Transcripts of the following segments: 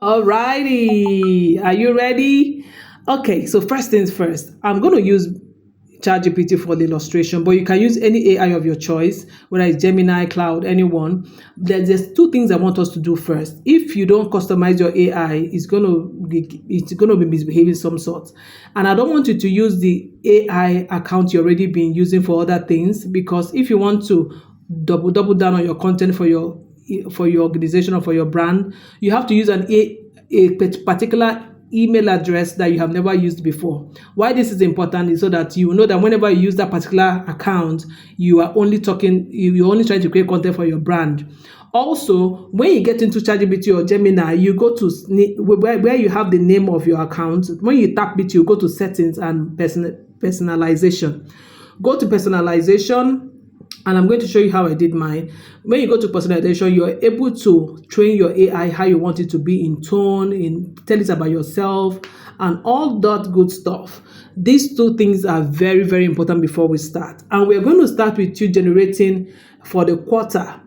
Alrighty, are you ready? Okay, so first things first, I'm going to use ChatGPT for the illustration, but you can use any AI of your choice, whether it's Gemini, Cloud, anyone. There's two things I want us to do first. If you don't customize your AI, it's gonna be misbehaving some sort, and I don't want you to use the AI account you're already been using for other things, because if you want to double down on your content for your organization or for your brand, you have to use a particular email address that you have never used before. Why this is important is so that you know that whenever you use that particular account, you're only trying to create content for your brand. Also, when you get into ChatGPT or Gemini, you go to where you have the name of your account. When you tap it, you go to settings and personalization. Go to personalization, and I'm going to show you how I did mine. When you go to personalization, you're able to train your AI how you want it to be in tone, tell it about yourself, and all that good stuff. These two things are very, very important before we start. And we're going to start with you generating for the quarter.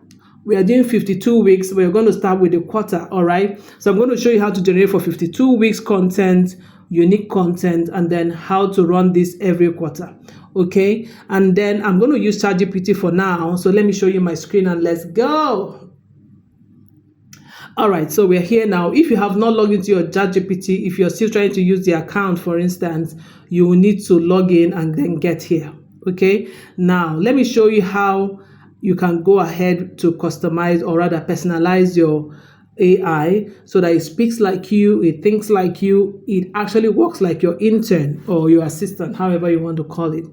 We are doing 52 weeks. We're going to start with the quarter, all right? So I'm going to show you how to generate for 52 weeks content, unique content, and then how to run this every quarter, okay? And then I'm going to use ChatGPT for now. So let me show you my screen and let's go. All right, so we're here now. If you have not logged into your ChatGPT, if you're still trying to use the account, for instance, you will need to log in and then get here, okay? Now, let me show you how you can go ahead to customize, or rather personalize your AI so that it speaks like you, it thinks like you, it actually works like your intern or your assistant, however you want to call it.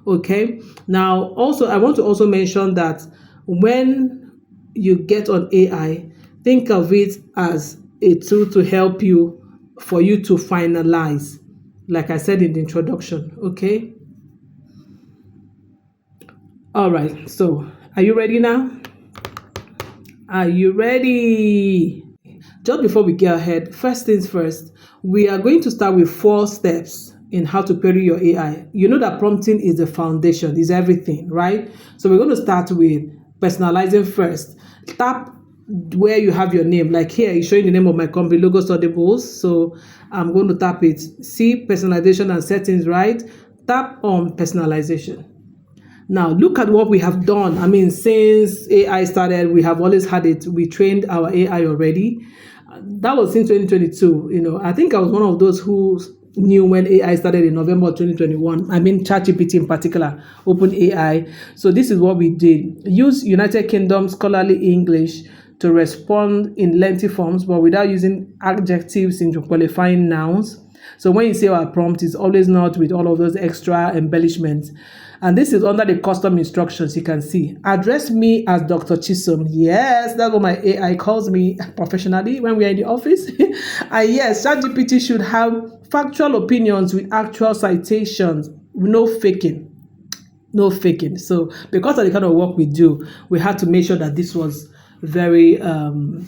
Okay. Now, also, I want to also mention that when you get on AI, think of it as a tool to help you, for you to finalize, like I said in the introduction. Okay. All right. So, are you ready now? Are you ready? Just before we get ahead, first things first, we are going to start with 4 steps in how to query your AI. You know that prompting is the foundation, is everything, right? So we're going to start with personalizing first. Tap where you have your name. Like here, it's showing the name of my company, Logos Audibles. So I'm going to tap it. See personalization and settings, right? Tap on personalization. Now, look at what we have done. I mean, since AI started, we have always had it. We trained our AI already. That was since 2022. I think I was one of those who knew when AI started in November 2021. I mean, ChatGPT in particular, OpenAI. So this is what we did. Use United Kingdom scholarly English to respond in lengthy forms, but without using adjectives into qualifying nouns. So when you say our prompt, it's always not with all of those extra embellishments. And this is under the custom instructions. You can see, address me as Dr. Chisom. Yes, that's what my AI calls me professionally when we are in the office. And yes, ChatGPT should have factual opinions with actual citations, no faking. No faking. So because of the kind of work we do, we had to make sure that this was very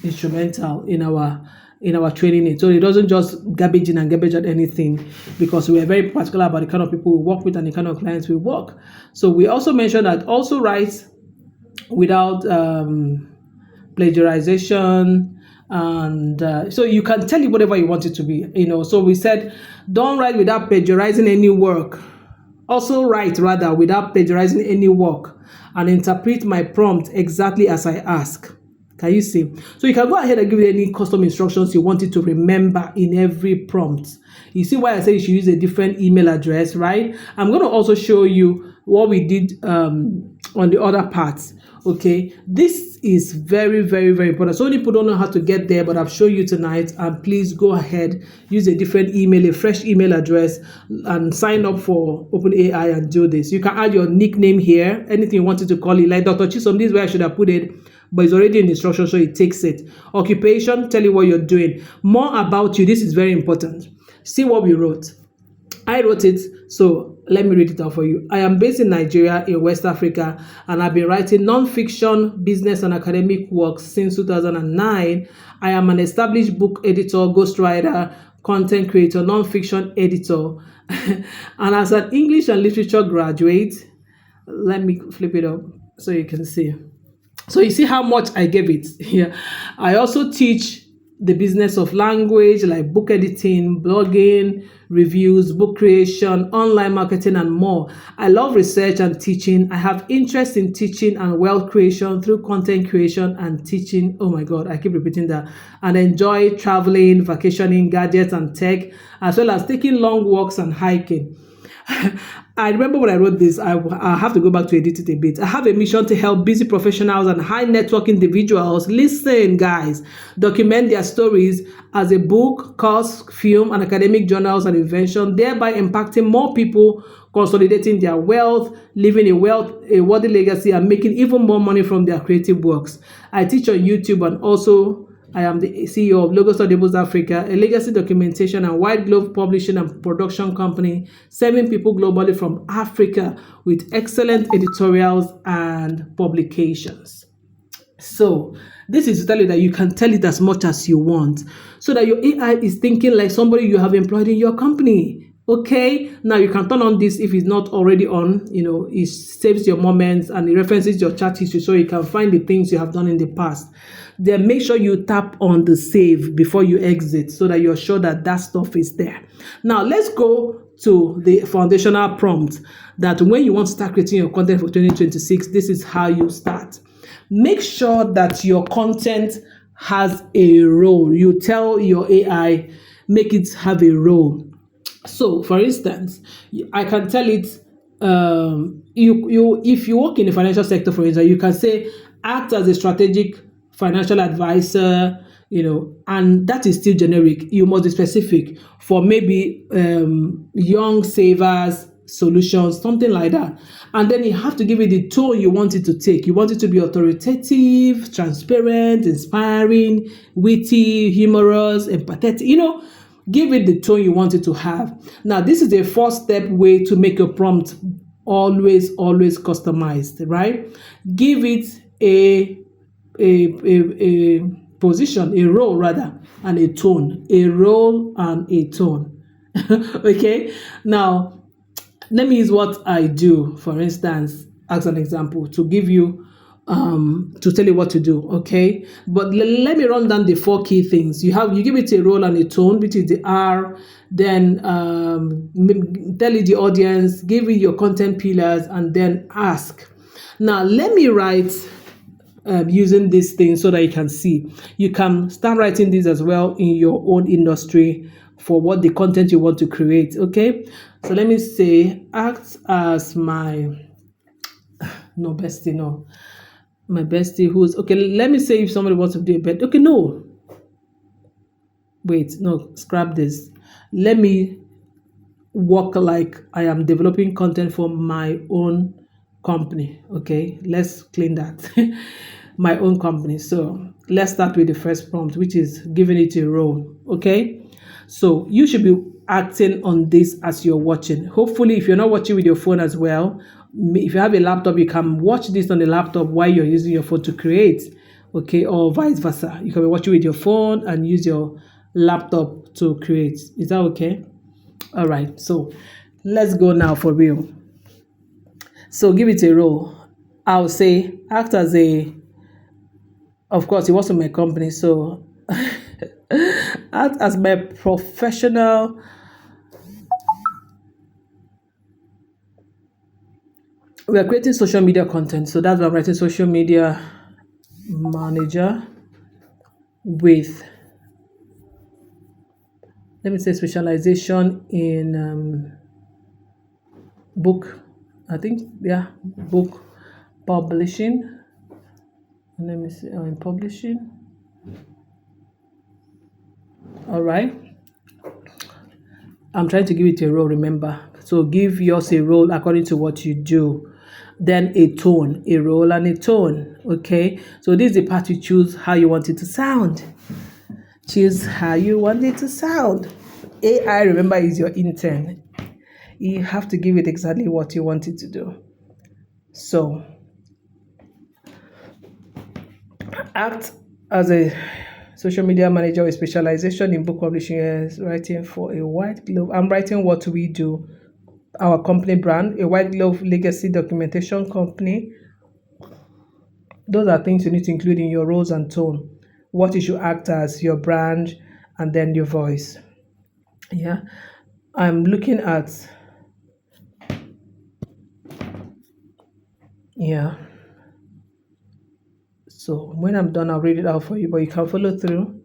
instrumental in our training. So it doesn't just garbage in and garbage out anything, because we are very particular about the kind of people we work with and the kind of clients we work. So we also mentioned that also write without plagiarization, and so you can tell it whatever you want it to be. So we said, don't write without plagiarizing any work. Also write rather without plagiarizing any work, and interpret my prompt exactly as I ask. Can you see? So you can go ahead and give it any custom instructions you want it to remember in every prompt. You see why I say you should use a different email address, right? I'm going to also show you what we did on the other parts. Okay, this is very, very, very important. So many people don't know how to get there, but I've shown you tonight. And please go ahead, use a different email, a fresh email address, and sign up for OpenAI and do this. You can add your nickname here, anything you wanted to call it, like Dr. Chisom. This is where I should have put it, but it's already in the instruction, so it takes it. Occupation, tell you what you're doing. More about you, this is very important. See what we wrote. I wrote it, so let me read it out for you. I am based in Nigeria, in West Africa, and I've been writing non-fiction, business, and academic works since 2009. I am an established book editor, ghostwriter, content creator, non-fiction editor, and as an English and literature graduate, let me flip it up so you can see. So you see how much I gave it here. I also teach the business of language like book editing, blogging, reviews, book creation, online marketing, and more. I love research and teaching. I have interest in teaching and wealth creation through content creation and teaching. Oh my God, I keep repeating that. And enjoy traveling, vacationing, gadgets, and tech, as well as taking long walks and hiking. I remember when I wrote this, I have to go back to edit it a bit. I have a mission to help busy professionals and high network individuals listen, guys, document their stories as a book, course, film, and academic journals and invention, thereby impacting more people, consolidating their wealth, leaving a worthy legacy, and making even more money from their creative works. I teach on YouTube, and also I am the CEO of Logos Audibles Africa, a legacy documentation and white glove publishing and production company serving people globally from Africa with excellent editorials and publications. So this is to tell you that you can tell it as much as you want, so that your AI is thinking like somebody you have employed in your company. Okay, now you can turn on this if it's not already on. It saves your moments and it references your chat history, so you can find the things you have done in the past. Then make sure you tap on the save before you exit, so that you're sure that that stuff is there. Now let's go to the foundational prompt, that when you want to start creating your content for 2026, this is how you start. Make sure that your content has a role. You tell your AI, make it have a role. So, for instance, I can tell it, you if you work in the financial sector, for instance, you can say act as a strategic financial advisor, and that is still generic. You must be specific for maybe young savers solutions, something like that. And then you have to give it the tone you want it to take. You want it to be authoritative, transparent, inspiring, witty, humorous, empathetic, give it the tone you want it to have. Now, this is a first-step way to make your prompt always customized, right? Give it a position, a role rather, and a tone. A role and a tone. Okay? Now, let me use what I do, for instance, as an example, to give you to tell you what to do, okay? But let me run down the 4 key things. You give it a role and a tone, which is the R. Then tell it the audience, give it your content pillars, and then ask. Now let me write using this thing so that you can see. You can start writing this as well in your own industry for what the content you want to create, okay? So let me say, act as my bestie, no. My bestie who's, okay, let me say if somebody wants to do a bet. Okay, no. Wait, no, scrap this. Let me work like I am developing content for my own company. Okay, let's clean that. My own company. So let's start with the first prompt, which is giving it a role. Okay, so you should be acting on this as you're watching. Hopefully, if you're not watching with your phone as well, if you have a laptop, you can watch this on the laptop while you're using your phone to create, okay, or vice versa. You can be watching with your phone and use your laptop to create. Is that okay? All right, so let's go now for real. So give it a role. I'll say act as of course, it wasn't my company, so act as my professional. We are creating social media content, so that's why I'm writing social media manager with, let me say, specialization in book, I think, yeah, book publishing. Let me see, in publishing. All right, I'm trying to give it a role, remember, so give yours a role according to what you do. Then a tone, a role and a tone. Okay, so this is the part you choose how you want it to sound. Choose how you want it to sound. AI, remember, is your intern. You have to give it exactly what you want it to do. So act as a social media manager with specialization in book publishing, writing for a white glove. I'm writing what we do, our company brand, a white glove legacy documentation company. Those are things you need to include in your roles and tone. what you should act as, your brand, and then your voice. Yeah. I'm looking at, yeah. So when I'm done, I'll read it out for you, but you can follow through.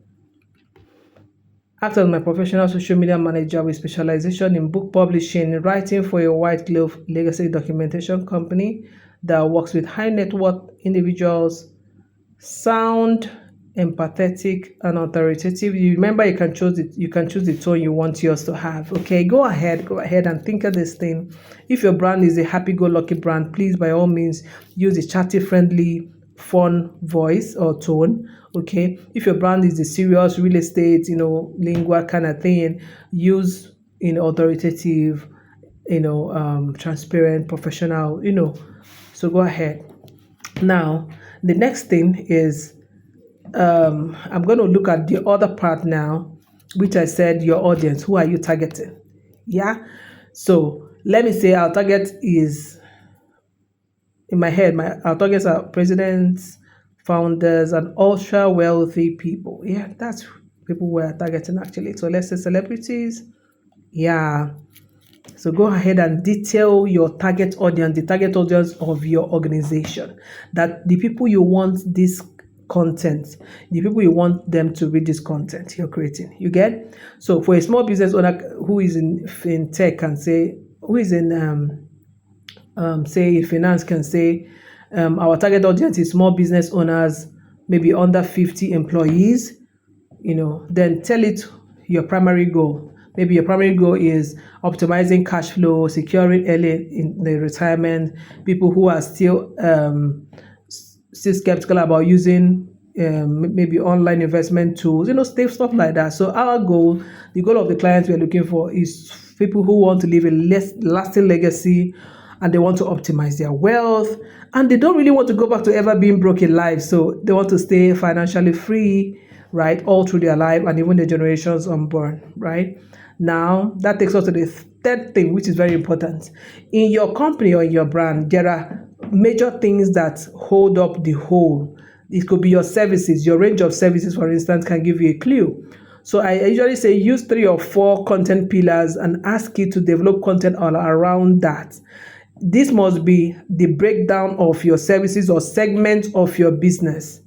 Act as my professional social media manager with specialization in book publishing, writing for a white glove legacy documentation company that works with high net worth individuals. Sound, empathetic, and authoritative. You remember, you can choose the tone you want yours to have. Okay, go ahead and think of this thing. If your brand is a happy-go-lucky brand, please by all means use a chatty, friendly, fun voice or tone. Okay, if your brand is a serious real estate, lingua kind of thing, use authoritative, transparent, professional. So go ahead. Now, the next thing is, I'm going to look at the other part now, which I said your audience. Who are you targeting? Yeah. So let me say our target is, in my head, our targets are presidents, founders, and ultra wealthy people. Yeah, that's people we're targeting actually. So let's say celebrities. Yeah. So go ahead and detail your target audience, the target audience of your organization, that the people you want this content, the people you want them to read this content you're creating. You get? So for a small business owner who is in tech can say, who is in say finance can say, our target audience is small business owners, maybe under 50 employees. Then tell it your primary goal. Maybe your primary goal is optimizing cash flow, securing early in the retirement, people who are still skeptical about using maybe online investment tools, stuff like that. So the goal of the clients we're looking for is people who want to leave a less lasting legacy, and they want to optimize their wealth, and they don't really want to go back to ever being broke in life. So they want to stay financially free, right, all through their life and even the generations unborn, right? Now, that takes us to the third thing, which is very important. In your company or in your brand, there are major things that hold up the whole. It could be your services. Your range of services, for instance, can give you a clue. So I usually say use 3 or 4 content pillars and ask it to develop content all around that. This must be the breakdown of your services or segment of your business,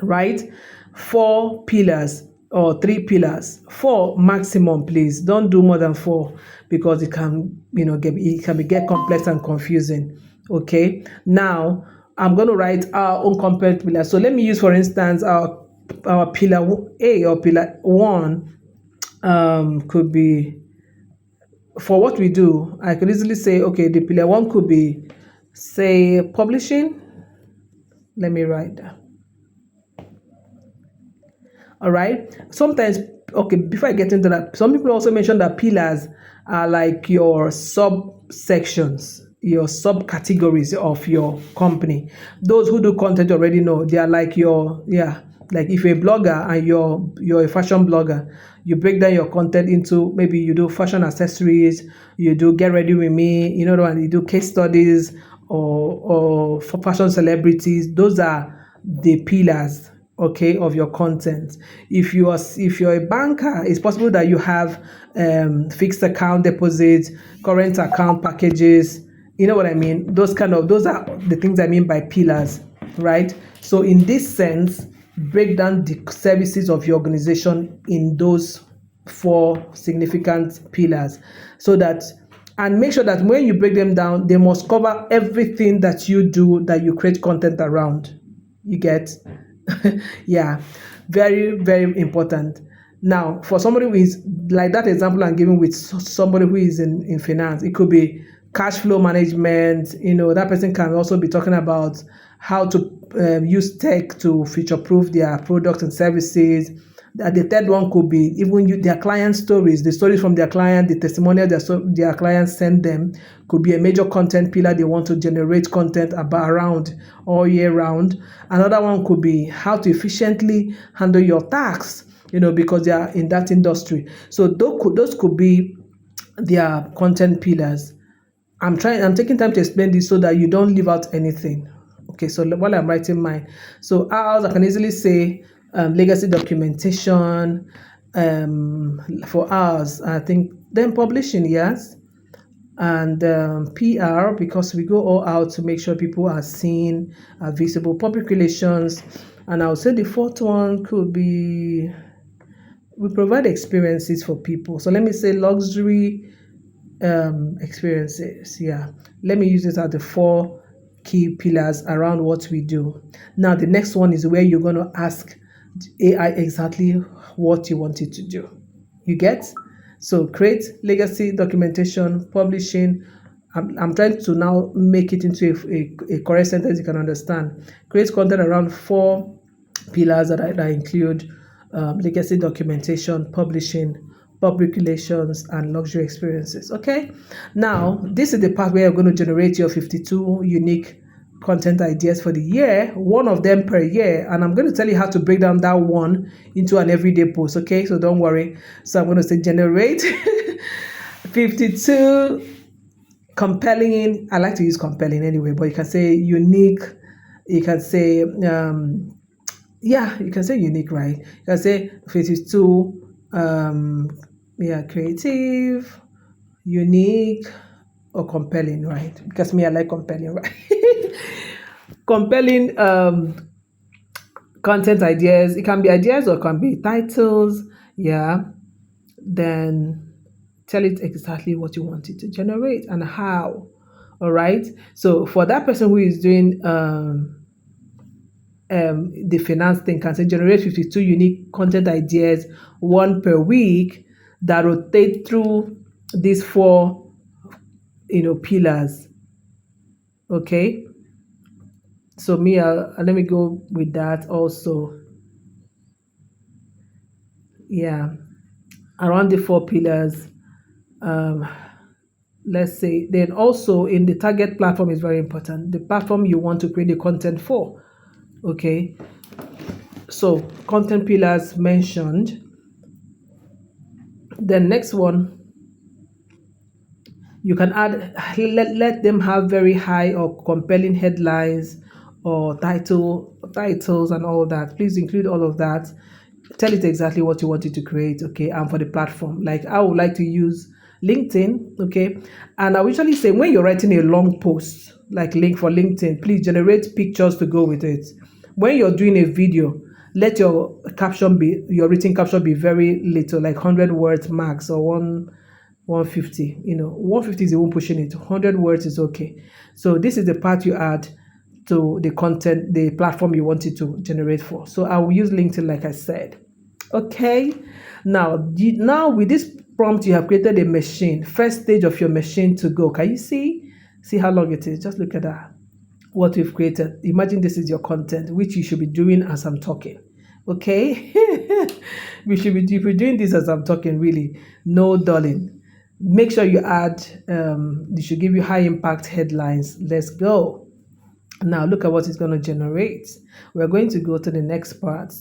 right? 4 pillars or 3 pillars, 4 maximum, please. Don't do more than 4 because it can, get complex and confusing. Okay. Now I'm going to write our own content pillar. So let me use, for instance, our pillar A or pillar 1 could be, for what we do, I could easily say, okay, the pillar 1 could be, say, publishing. Let me write that. All right. Sometimes, okay, before I get into that, some people also mention that pillars are like your subsections, your subcategories of your company. Those who do content already know they are like like if you're a blogger and you're a fashion blogger, you break down your content into, maybe you do fashion accessories, you do get ready with me, and you do case studies or for fashion celebrities. Those are the pillars, okay, of your content. If you're a banker, it's possible that you have fixed account deposits, current account packages. You know what I mean? Those are the things I mean by pillars, right? So in this sense, break down the services of your organization in those 4 significant pillars, so that, and make sure that when you break them down, they must cover everything that you do, that you create content around. You get? Yeah, very, very important. Now, for somebody who is like that example I'm giving with somebody who is in finance, it could be cash flow management. That person can also be talking about how to use tech to future-proof their products and services. The third one could be even their client stories, the stories from their client, the testimonial their clients send them, could be a major content pillar they want to generate content around all year round. Another one could be how to efficiently handle your tasks, because they are in that industry. So those could be their content pillars. I'm taking time to explain this so that you don't leave out anything. Okay, so while I'm writing mine, so I can easily say legacy documentation for hours. I think then publishing, yes, and PR, because we go all out to make sure people are seen, are visible. Public relations, and I would say the fourth one could be we provide experiences for people. So let me say luxury experiences. Yeah, let me use it as the four key pillars around what we do. Now, the next one is where you're going to ask AI exactly what you want it to do. You get? So, create legacy documentation, publishing. I'm trying to now make it into a correct sentence you can understand. Create content around four pillars that include legacy documentation, publishing, public relations, and luxury experiences. Okay, now this is the part where you're going to generate your 52 unique content ideas for the year, one of them per year, and I'm going to tell you how to break down that one into an everyday post. Okay, so don't worry. So I'm going to say generate 52 compelling. I like to use compelling anyway, but you can say unique, you can say yeah, you can say unique, right? You can say 52 yeah, creative, unique, or compelling, right? Because me, I like compelling, right? Compelling content ideas. It can be ideas or it can be titles. Yeah. Then tell it exactly what you want it to generate and how. All right. So for that person who is doing the finance thing, can say generate 52 unique content ideas, one per week, that rotate through these four, pillars. Okay. So me, let me go with that also. Yeah, around the four pillars. Um, let's say then also in the target platform is very important. The platform you want to create the content for. Okay. So content pillars mentioned. The next one, you can add, let them have very high or compelling headlines or titles and all that. Please include all of that. Tell it exactly what you want it to create. Okay, and for the platform, like I would like to use LinkedIn. Okay, and I usually say when you're writing a long post like link for LinkedIn, please generate pictures to go with it. When you're doing a video, let your written caption be very little, like 100 words max, or 150. 150 is even pushing it. 100 words is okay. So this is the part you add to the content, the platform you want it to generate for. So I will use LinkedIn, like I said. Okay. Now with this prompt, you have created a machine. First stage of your machine to go. Can you see how long it is? Just look at that. What we've created. Imagine this is your content, which you should be doing as I'm talking. Okay. You be doing this as I'm talking, really. No dulling. Make sure you add, they should give you high impact headlines. Let's go. Now look at what it's going to generate. We're going to go to the next part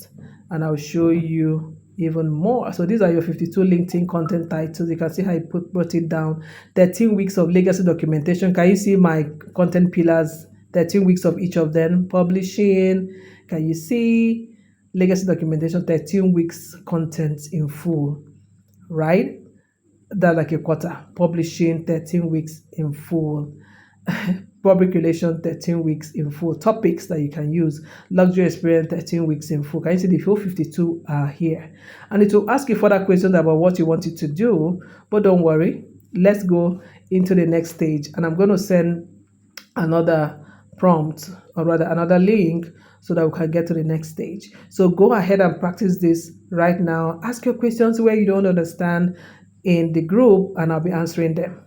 and I'll show you even more. So these are your 52 LinkedIn content titles. You can see how I brought it down. 13 weeks of legacy documentation. Can you see my content pillars? 13 weeks of each of them. Publishing. Can you see legacy documentation? 13 weeks content in full, right? That like a quarter. Publishing 13 weeks in full. Public relation 13 weeks in full. Topics that you can use. Luxury experience 13 weeks in full. Can you see the full 52 are here? And it will ask you further questions about what you want it to do, but don't worry. Let's go into the next stage, and I'm going to send another prompt, or rather another link, so that we can get to the next stage. So go ahead and practice this right now. Ask your questions where you don't understand in the group, and I'll be answering them.